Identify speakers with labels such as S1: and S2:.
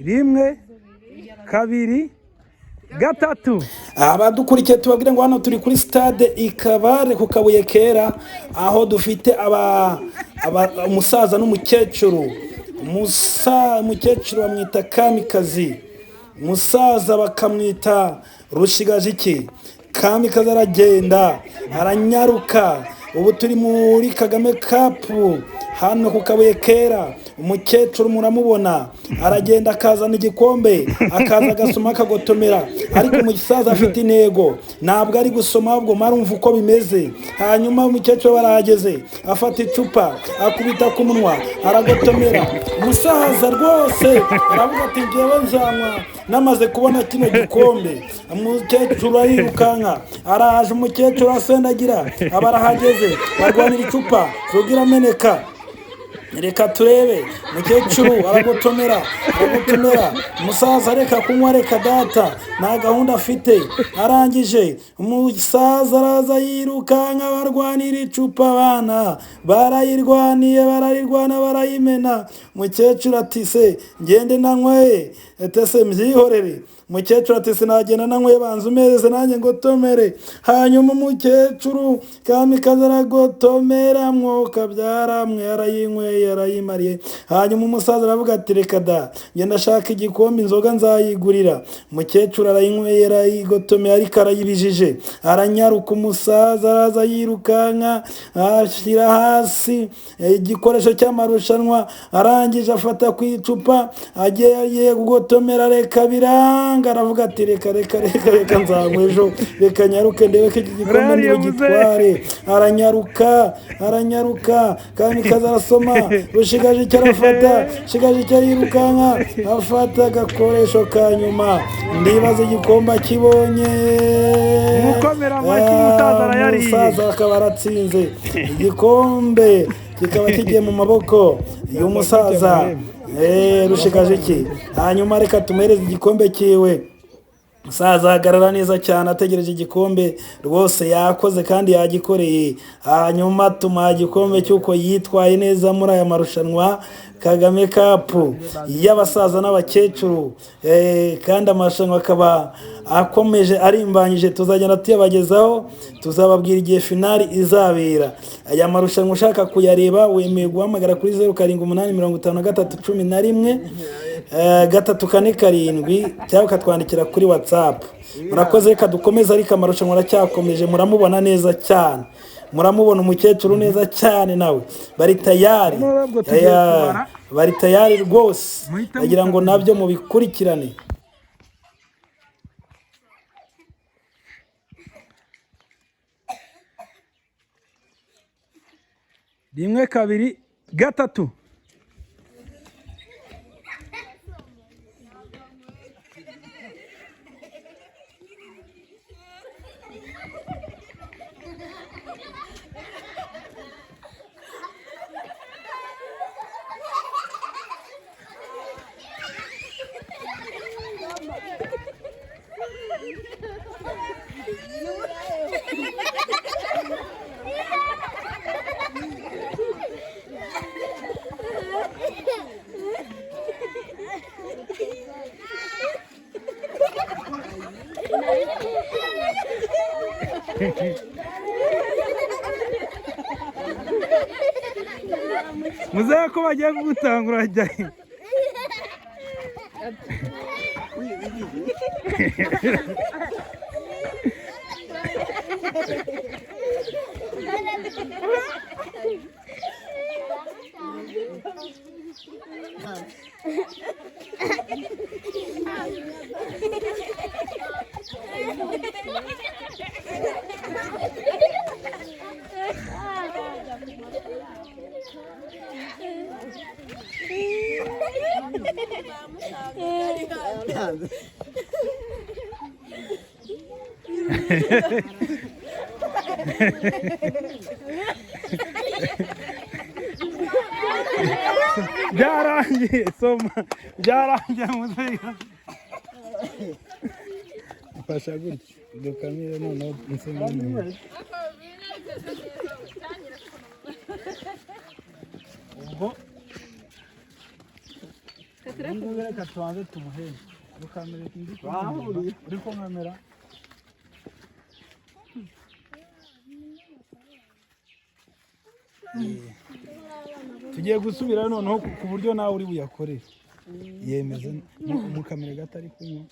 S1: rimwe kabiri gatatu.
S2: Abadukurikiye tubabwire ngo hano turi kuri stade Ikabare ku Kabuye Kera, aho dufite umusaza n'umukecuru. Umukecuru bamwita Kamikazi, umusaza bakamwita Rushigajiki. Kamikazi aragenda aranyaruka. Ubu turi muri Kagame Cup hano ku Kabuye Kera. Umukecuru muramubona aragenda akazana igikombe, akaza agasoma akagotomera, ariko umusaza afite intego, ntabwo ari gusoma ahubwo marumva uko bimeze. Hanyuma umukecuru barahageze, afata icupa akubita ku munwa aragotomera. Umusaza rwose aravuga ati ngewe njyanwa namaze kubona kino gikombe. Umukecuru arirukanka, araje umukecuru asendagira, abarahageze barwanira icupa rugira ameneka. Reka turebe, umukecuru aragotomera. Umusaza reka kunywa, reka data nta gahunda afite. Arangije umusaza araza yirukanka barwanira icupa, abana barayirwana barayimena. Umukecuru ati se ngende nanyweye, ese mbyihorere. Umukecuru ati sinagenda nanyweye, banza umeze nanjye ngotomere. Hanyuma umukecuru Kamikazi aragotomera, mwoka byaramwe arayinyweye arayimariye. Hanyuma umusaza aravuga ati reka da ngenda ashaka igikombe, inzoga nzayigurira. Umukecuru arayinyweye arayigotomera ariko arayibijije, aranyaruka. Umusaza araza yirukanka ashyira hasi igikoresho cy'amarushanwa, arangije afata ku icupa agiye kugotomera, reka biranga. Aravuga ati reka nzanywa ejo, reka nyaruke ndebe ko iki gikombe nibugitware. Aranyaruka. Kamikazi arasoma, Rushigajiki arafata, Rushigajiki yirukanka afata agakoresho ka nyuma. Ndibaza igikombe akibonye, umusaza akaba aratsinze. Igikombe kikaba kigiye mu maboko y'umusaza Rushigajiki. Hanyuma reka tumuhereze igikombe kiwe. Umusaza ahagarara neza cyane ategereje igikombe, rwose yakoze kandi yagikoreye. Hanyuma tumuha igikombe cy'uko yitwaye neza muri aya marushanwa Kagame Cup y'abasaza n'abakecuru. Kandi amarushanwa akaba akomeje arimbanyije, tuzagenda tuyabagezaho, tuzababwira igihe finali izabera. Aya marushanwa ushaka kuyareba wemeye guhamagara kuri 07835311 cyangwa ukatwandikira kuri WhatsApp. Murakoze, reka dukomeze, ariko amarushanwa aracyakomeje. Muramubona neza cyane, muramubona umukecuru neza cyane, nawe bari tayari rwose, agira ngo nabyo mubikurikirane.
S1: rimwe kabiri gatatu. Muzaye ko bagiye kugutangura ajyayo. Byarangiye, soma byarangiye muzeya. Fasha gutya dukamire noneho insinga. Ubwo ngubu reka tubanze tumuhembe dukamere uri kunkamera tugiye gusubira noneho ku buryo nawe uri buyakorere yemeze mu kamere gato ari kunywa